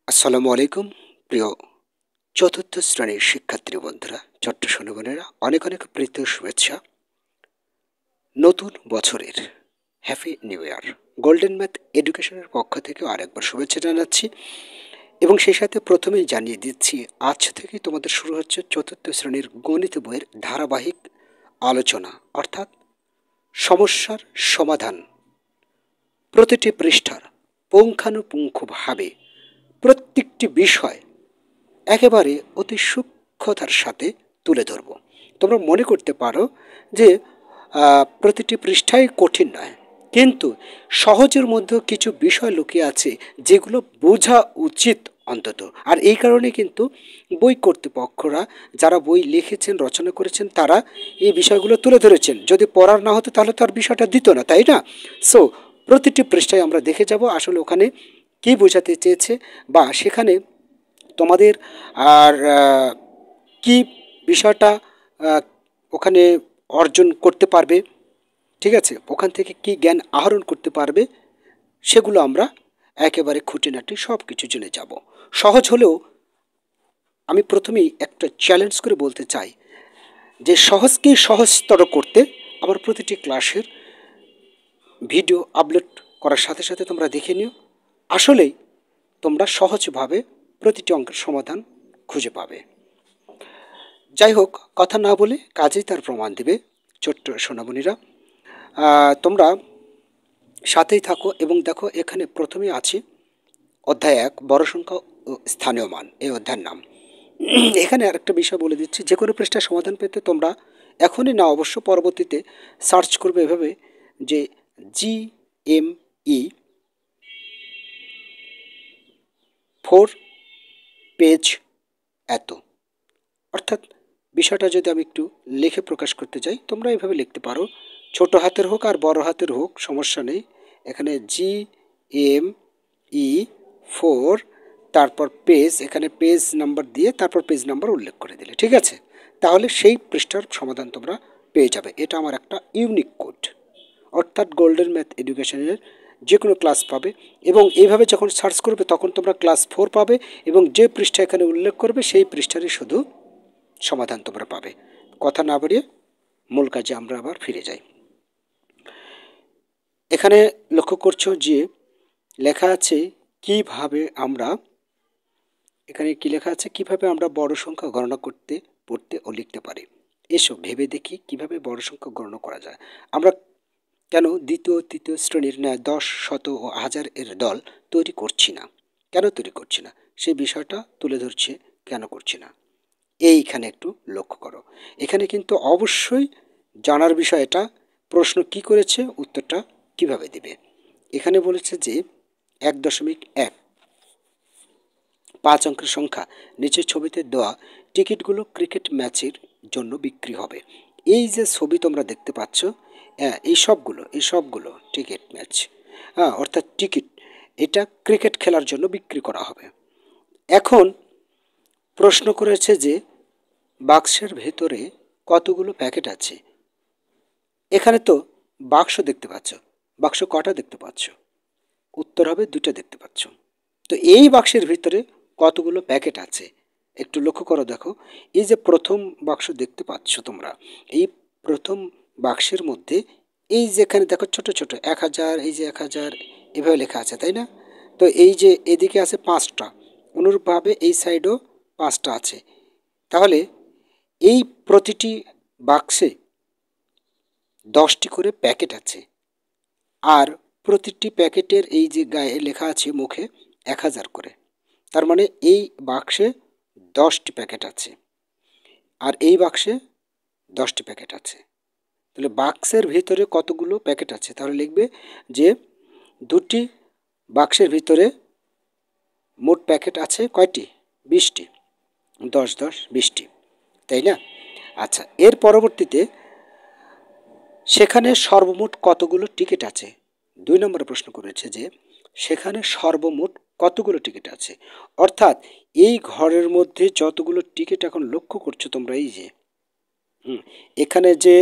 আসসালামু আলাইকুম প্রিয় চতুর্থ শ্রেণীর শিক্ষার্থী বন্ধুরা, ছোট্ট সোনা বোনেরা, অনেক অনেক প্রীতি ও শুভেচ্ছা নতুন বছরের। Happy new year. Golden math এডুকেশনের পক্ষ থেকে আরেকবার শুভেচ্ছা জানাচ্ছি এবং সেই সাথে প্রথমেই জানিয়ে দিচ্ছি আজ থেকে তোমাদের শুরু হচ্ছে চতুর্থ শ্রেণীর গণিত বইয়ের ধারাবাহিক আলোচনা, অর্থাৎ সমস্যার সমাধান। প্রতিটি পৃষ্ঠার পুঙ্খানুপুঙ্খভাবে প্রত্যেকটি বিষয় একেবারে অতি সূক্ষ্মতার সাথে তুলে ধরব। তোমরা মনে করতে পারো যে প্রতিটি পৃষ্ঠাই কঠিন নয়, কিন্তু সহজের মধ্যে কিছু বিষয় লুকিয়ে আছে যেগুলো বোঝা উচিত অন্তত। আর এই কারণে কিন্তু বই কর্তৃপক্ষরা, যারা বই লিখেছেন, রচনা করেছেন, তারা এই বিষয়গুলো তুলে ধরেছেন। যদি পড়ার না হতো তাহলে তো আর বিষয়টা দিত না, তাই না? সো প্রতিটি পৃষ্ঠায় আমরা দেখে যাব আসলে ওখানে কী বোঝাতে চেয়েছে, বা সেখানে তোমাদের আর কি বিষয়টা আহ, ওখানে অর্জন করতে পারবে, ঠিক আছে, ওখান থেকে কি জ্ঞান আহরণ করতে পারবে, সেগুলো আমরা একেবারে খুঁটিনাটি সব কিছু জেনে যাব। সহজ হলেও আমি প্রথমেই একটা চ্যালেঞ্জ করে বলতে চাই যে সহজকেই সহজতর করতে আমার প্রতিটি ক্লাসের ভিডিও আপলোড করার সাথে সাথে তোমরা দেখে নিও। আসলেই তোমরা সহজভাবে প্রতিটি অঙ্কের সমাধান খুঁজে পাবে। যাই হোক, কথা না বলে কাজেই তার প্রমাণ দিবে। ছোট্ট সোনামণিরা, তোমরা সাথেই থাকো এবং দেখো এখানে প্রথমে আছে অধ্যায় 1, বড় সংখ্যা ও স্থানীয় মান, এই অধ্যায়ের নাম। এখানে আরেকটা বিষয় বলে দিচ্ছি, যে কোনো পৃষ্ঠার সমাধান পেতে তোমরা এখনই না, অবশ্য পরবর্তীতে সার্চ করবে এভাবে যে GME 4 পেজ এত। অর্থাৎ বিষয়টা যদি আমি একটু লিখে প্রকাশ করতে চাই, তোমরা এইভাবে লিখতে পারো, ছোট হাতের হোক আর বড় হাতের হোক সমস্যা নেই। এখানে GME 4, তারপর পেজ, এখানে পেজ নাম্বার দিয়ে তারপর পেজ নাম্বার উল্লেখ করে দিলে, ঠিক আছে? তাহলে সেই পৃষ্ঠার সমাধান তোমরা পেয়ে যাবে। এটা আমার একটা ইউনিক কোড, অর্থাৎ গোল্ডেন ম্যাথ এডুকেশনের যে কোনো ক্লাস পাবে, এবং এইভাবে যখন সার্চ করবে তখন তোমরা ক্লাস 4 পাবে, এবং যে পৃষ্ঠা এখানে উল্লেখ করবে সেই পৃষ্ঠারই শুধু সমাধান তোমরা পাবে। কথা না বাড়িয়ে মূল কাজে আমরা আবার ফিরে যাই। এখানে লক্ষ্য করছো যে লেখা আছে কিভাবে আমরা, এখানে কি লেখা আছে, কিভাবে আমরা বড় সংখ্যা গণনা করতে, পড়তে ও লিখতে পারি। এসো ভেবে দেখি কিভাবে বড় সংখ্যা গণনা করা যায়। আমরা কেন দ্বিতীয় তৃতীয় শ্রেণীর ন্যায় 10, শত ও হাজার এর দল তৈরি করছি না? কেন তৈরি করছি না সেই বিষয়টা তুলে ধরছে, কেন করছি না এইখানে একটু লক্ষ্য করো। এখানে কিন্তু অবশ্যই জানার বিষয় এটা, প্রশ্ন কি করেছে, উত্তরটা কিভাবে দিবে। এখানে বলেছে যে 1.1 5 অঙ্কের সংখ্যা নিচের ছবিতে দেওয়া টিকিটগুলো ক্রিকেট ম্যাচের জন্য বিক্রি হবে। এই যে ছবি তোমরা দেখতে পাচ্ছ, হ্যাঁ, এই সবগুলো টিকিট ম্যাচ, হ্যাঁ, অর্থাৎ টিকিট, এটা ক্রিকেট খেলার জন্য বিক্রি করা হবে। এখন প্রশ্ন করেছে যে বাক্সের ভেতরে কতগুলো প্যাকেট আছে। এখানে তো বাক্স দেখতে পাচ্ছ, বাক্স কটা দেখতে পাচ্ছ? উত্তর হবে 2টা দেখতে পাচ্ছ। তো এই বাক্সের ভিতরে কতগুলো প্যাকেট আছে একটু লক্ষ্য করো। দেখো, এই যে প্রথম বাক্স দেখতে পাচ্ছ তোমরা, এই প্রথম বাক্সের মধ্যে এই যেখানে দেখো ছোট ছোট 1000, এই যে 1000 এভাবে লেখা আছে, তাই না? তো এই যে এদিকে আছে 5টা, অনুরূপভাবে এই সাইডেও 5টা আছে। তাহলে এই প্রতিটি বাক্সে 10টি করে প্যাকেট আছে, আর প্রতিটি প্যাকেটের এই যে গায়ে লেখা আছে মুখে 1000 করে। তার মানে এই বাক্সে 10টি প্যাকেট আছে, আর এই বাক্সে 10টি প্যাকেট আছে। তাহলে বাক্সের ভিতরে কতগুলো প্যাকেট আছে? তাহলে লিখবে যে 2টি বাক্সের ভিতরে মোট প্যাকেট আছে কয়টি? 20টি। 10 10 20টি, তাই না? আচ্ছা, এর পরবর্তীতে সেখানে সর্বমোট কতগুলো টিকিট আছে? 2 নম্বরে প্রশ্ন করেছে যে সেখানে সর্বমোট কতগুলো টিকিট আছে। অর্থাৎ এই ঘরের মধ্যে যতগুলো টিকিট এখন লক্ষ্য করছো তোমরা, এই যে এখানে যে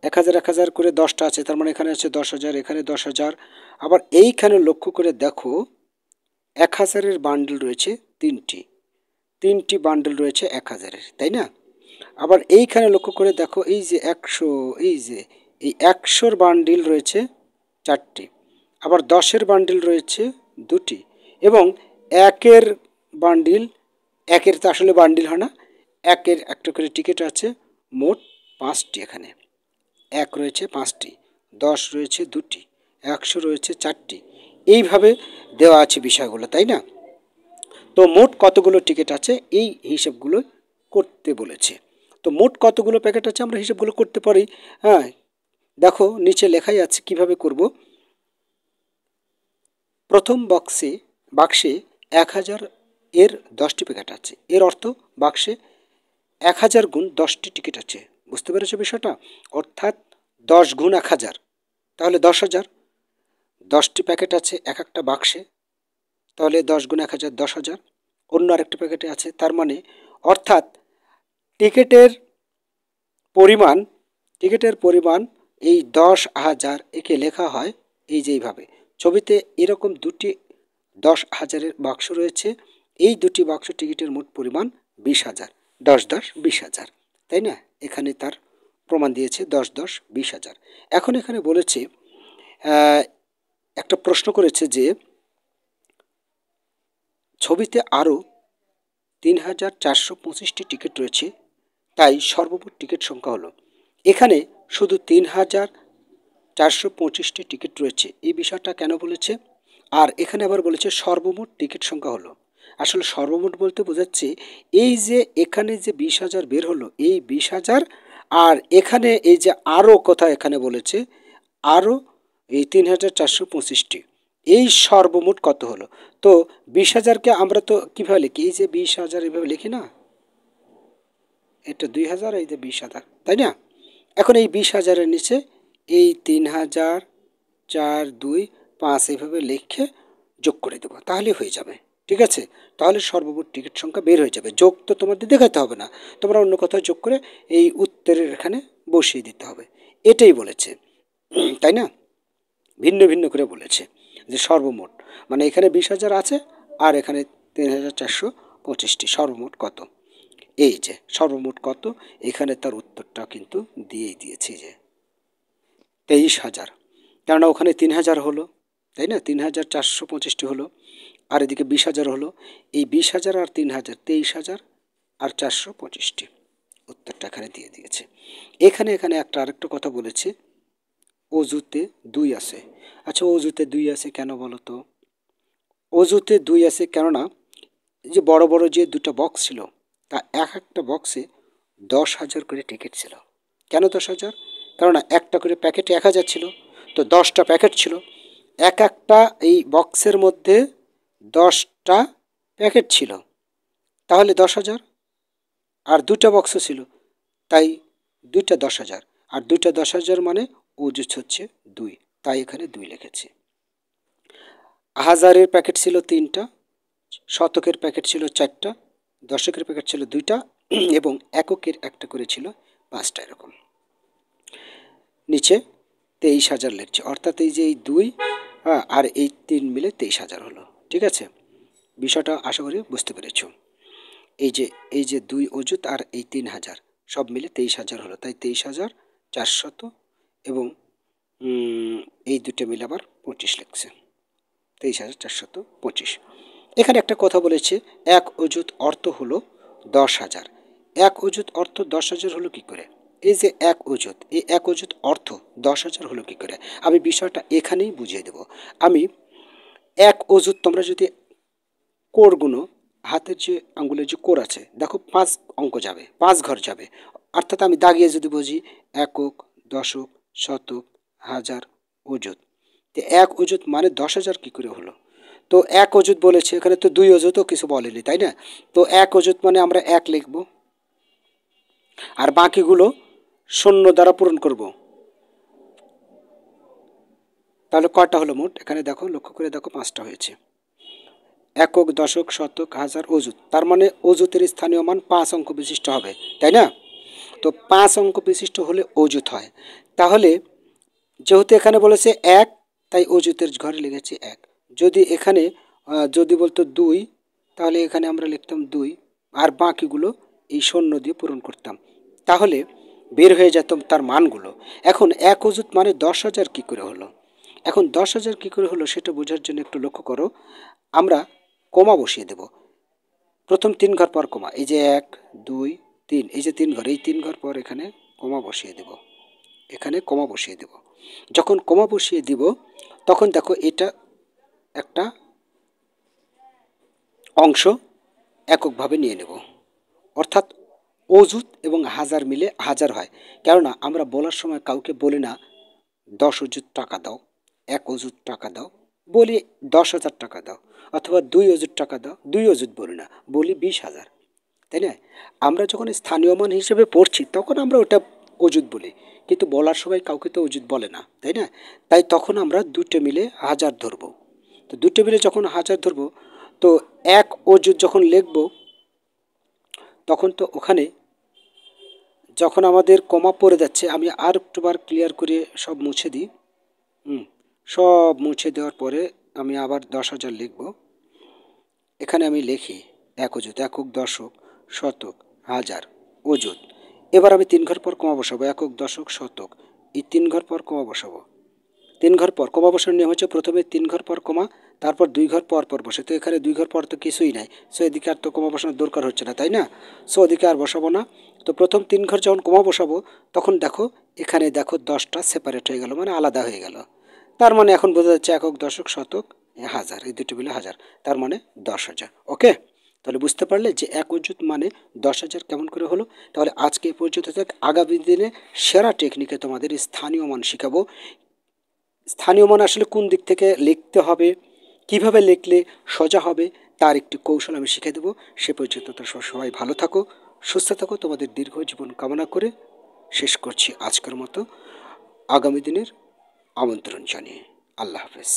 1000 1000 করে 10টা আছে, তার মানে এখানে আছে 10,000, এখানে 10,000। আবার এইখানে লক্ষ্য করে দেখো 1000-এর বান্ডেল রয়েছে তিনটি তিনটি বান্ডেল রয়েছে 1000-এর, তাই না? আবার এইখানে লক্ষ্য করে দেখো, এই যে 100, এই যে এই 100-র বান্ডিল রয়েছে 4টি, আবার 10-এর বান্ডিল রয়েছে 2টি, এবং 1-এর বান্ডিল, 1-এর তো আসলে বান্ডিল হয় না, 1-এর একটা করে টিকিট আছে, মোট 5টি। এখানে 1 রয়েছে 5টি, 10 রয়েছে 2টি, 100 রয়েছে 4টি। এইভাবে দেওয়া আছে বিষয়গুলো, তাই না? তো মোট কতগুলো টিকিট আছে এই হিসাবগুলো করতে বলেছে। তো মোট কতগুলো প্যাকেট আছে আমরা হিসাবগুলো করতে পারি। হ্যাঁ, দেখো নিচে লেখাই আছে কিভাবে করব। প্রথম বাক্সে 1000 এর 10টি প্যাকেট আছে, এর অর্থ বাক্সে 1000 গুণ 10টি টিকিট আছে। বুঝতে পেরেছো বিষয়টা? অর্থাৎ 10 গুণ 1000, তাহলে 10,000। 10টি প্যাকেট আছে এক একটা বাক্সে, তাহলে 10 গুণ 1000 10,000। অন্য আরেকটি প্যাকেটে আছে, তার মানে অর্থাৎ টিকিটের পরিমাণ এই 10,000, একে লেখা হয় এই যে এইভাবে। ছবিতে এরকম দুটি 10,000-এর বাক্স রয়েছে, এই দুটি বাক্স টিকিটের মোট পরিমাণ 20,000, 10 10 20,000, তাই না? এখানে তার প্রমাণ দিয়েছে 10 10 20,000। এখন এখানে বলেছে, একটা প্রশ্ন করেছে যে ছবিতে আরও 3,425টি টিকিট রয়েছে, তাই সর্বমোট টিকিট সংখ্যা হলো। এখানে শুধু 3,425টি টিকিট রয়েছে, এই বিষয়টা কেন বলেছে? আর এখানে আবার বলেছে সর্বমোট টিকিট সংখ্যা হলো। আসলে সর্বমোট বলতে বোঝাচ্ছে এই যে এখানে যে 20,000 বের হলো, এই 20,000, আর এখানে এই যে আরও কথা এখানে বলেছে, আরও এই 3,425টি, এই সর্বমোট কত হলো। তো 20,000-কে আমরা তো কীভাবে লিখি, এই যে 20,000 এইভাবে লিখি না, এটা 2,000, এই যে 20,000, তাই না? এখন এই 20,000-এর নিচে এই 3,000 4 2 5 এইভাবে লিখে যোগ করে দেবো, তাহলে হয়ে যাবে। ঠিক আছে? তাহলে সর্বমোট টিকিট সংখ্যা বের হয়ে যাবে। যোগ তো তোমাদের দেখাতে হবে না, তোমরা অন্য কোথাও যোগ করে এই উত্তরের এখানে বসিয়ে দিতে হবে। এটাই বলেছে, তাই না? ভিন্ন ভিন্ন করে বলেছে যে সর্বমোট, মানে এখানে 20,000 আছে আর এখানে 3,425টি, সর্বমোট কত। এই যে সর্বমোট কত, এখানে তার উত্তরটা কিন্তু দিয়েই দিয়েছি যে 23,000, কেননা ওখানে 3,000 হলো, তাই না? 3,425টি হলো, আর এদিকে 20,000 হলো। এই 20,000 আর 3,000, 23,000 আর 425টি, উত্তরটা এখানে দিয়ে দিয়েছে। এখানে একটা আরেকটা কথা বলেছে, অজুতে 2 আছে। আচ্ছা, অজুতে 2 আছে কেন বলো তো? অজুতে 2 আছে কেননা যে বড় বড় যে দুটো বক্স ছিল, তা এক একটা বক্সে 10,000 করে টিকিট ছিল। কেন 10,000? কেননা একটা করে প্যাকেটে 1,000 ছিল, তো 10টা প্যাকেট ছিল, একটা এই বক্সের মধ্যে 10টা প্যাকেট ছিল, তাহলে 10,000। আর দুটা বক্স ছিল, তাই দুইটা 10,000, আর দুইটা 10,000 মানে অজুত হচ্ছে 2, তাই এখানে 2 লিখেছি। হাজারের প্যাকেট ছিল 3টা, শতকের প্যাকেট ছিল 4টা, দশকের প্যাকেট ছিল 2টা, এবং এককের একটা করে ছিল 5টা, এরকম। নিচে 23,000 লিখছে, অর্থাৎ এই যে এই 2 আর এই 3 মিলে 23,000 হলো। ঠিক আছে? বিষয়টা আশা করি বুঝতে পেরেছ। এই যে 2 অজুত আর এই 3,000 সব মিলে 23,000 হলো, তাই 23,400, এবং এই দুটো মিলে আবার 25 লিখছে, 23,425। এখানে একটা কথা বলেছে, এক অজুত অর্থ হলো 10,000। এক অজুত অর্থ 10,000 হলো কি করে? এই যে এক অজুত, এই এক অজুত অর্থ 10,000 হলো কি করে, আমি বিষয়টা এখানেই বুঝিয়ে দেব। আমি এক অজুত, তোমরা যদি কোরগুলো, হাতের যে আঙ্গুলের যে কোর আছে, দেখো 5 অঙ্ক যাবে, 5 ঘর যাবে, অর্থাৎ আমি দাগিয়ে যদি বুঝি একক, দশক, শতক, হাজার, অজুত, তো এক অজুত মানে 10,000 কি করে হলো? তো এক অজুত বলেছে, এখানে তো 2 অজুতও কিছু বলেনি, তাই না? তো এক অজুত মানে আমরা 1 লিখব, আর বাকিগুলো শূন্য দ্বারা পূরণ করব। তাহলে কয়টা হলো মোট? এখানে দেখো, লক্ষ্য করে দেখো, 5টা হয়েছে। একক, দশক, শতক, হাজার, অজুত, তার মানে অজুতের স্থানীয় মান 5 অঙ্ক বিশিষ্ট হবে, তাই না? তো 5 অঙ্ক বিশিষ্ট হলে অজুত হয়। তাহলে যেহেতু এখানে বলেছে 1, তাই অজুতের ঘরে লিখেছি 1। যদি এখানে যদি বলতো 2, তাহলে এখানে আমরা লিখতাম 2 আর বাকিগুলো এই শূন্য দিয়ে পূরণ করতাম, তাহলে বের হয়ে যেত তার মানগুলো। এখন এক অযুত মানে 10,000 কী করে হলো? এখন 10,000 কী করে হলো সেটা বোঝার জন্য একটু লক্ষ্য করো। আমরা কমা বসিয়ে দেব, প্রথম 3 ঘর পর কমা, এই যে 1 2 3, এই যে 3 ঘর, এই 3 ঘর পর এখানে কমা বসিয়ে দেব, এখানে কমা বসিয়ে দেব। যখন কমা বসিয়ে দিব তখন দেখো এটা একটা অংশ এককভাবে নিয়ে নেব, অর্থাৎ অযুত এবং হাজার মিলে হাজার হয়। কেননা আমরা বলার সময় কাউকে বলি না 10 অযুত টাকা দাও, 1 অযুত টাকা দাও, বলি 10,000 টাকা দাও, অথবা 2 অযুত টাকা দাও, 2 অযুত বলি না, বলি 20,000, তাই না? আমরা যখন স্থানীয় মান হিসেবে পড়ছি তখন আমরা ওটা অযুত বলি, কিন্তু বলার সময় কাউকে তো অযুত বলে না, তাই না? তাই তখন আমরা দুটো মিলে হাজার ধরবো। তো দুটো মিলে যখন হাজার ধরবো, তো 1 অযুত যখন লিখব তখন তো ওখানে যখন আমাদের কমা পড়ে যাচ্ছে, আমি আর একটুবার ক্লিয়ার করে সব মুছে দিই। সব মুছে দেওয়ার পরে আমি আবার 10,000 লিখব। এখানে আমি লিখি 1 অযুত, একক, দশক, শতক, হাজার, অযুত। এবার আমি 3 ঘর পর কমা বসাবো, একক, দশক, শতক, এই 3 ঘর পর কমা বসাবো। 3 ঘর পর কমা বসানোর নিয়ম হচ্ছে প্রথমে 3 ঘর পর কমা, তারপর 2 ঘর পর পর বসে। তো এখানে 2 ঘর পর তো কিছুই নাই, সো এদিকে আর তো কমা বসানোর দরকার হচ্ছে না, তাই না? সো ওদিকে আর বসাবো না। তো প্রথম 3 ঘর যখন কমা বসাবো তখন দেখো এখানে দেখো 10টা সেপারেট হয়ে গেল, মানে আলাদা হয়ে গেল। তার মানে এখন বোঝা যাচ্ছে একক, দশক, শতক, হাজার, এই দুটো মিলে হাজার, তার মানে 10,000। ওকে, তাহলে বুঝতে পারলে যে 1 অযুত মানে 10,000 কেমন করে হলো। তাহলে আজকে এই পর্যন্ত থাক, আগামী দিনে সেরা টেকনিকে তোমাদের স্থানীয় মান শেখাবো। স্থানীয় মান আসলে কোন দিক থেকে লিখতে হবে, কিভাবে লিখলে সোজা হবে, তার একটি কৌশল আমি শিখিয়ে দেবো। সে পর্যন্ত তো সবাই ভালো থাকো, সুস্থ থাকো, তোমাদের দীর্ঘ জীবন কামনা করে শেষ করছি আজকের মতো। আগামী দিনের আমন্ত্রণ জানিয়ে আল্লাহ হাফেজ।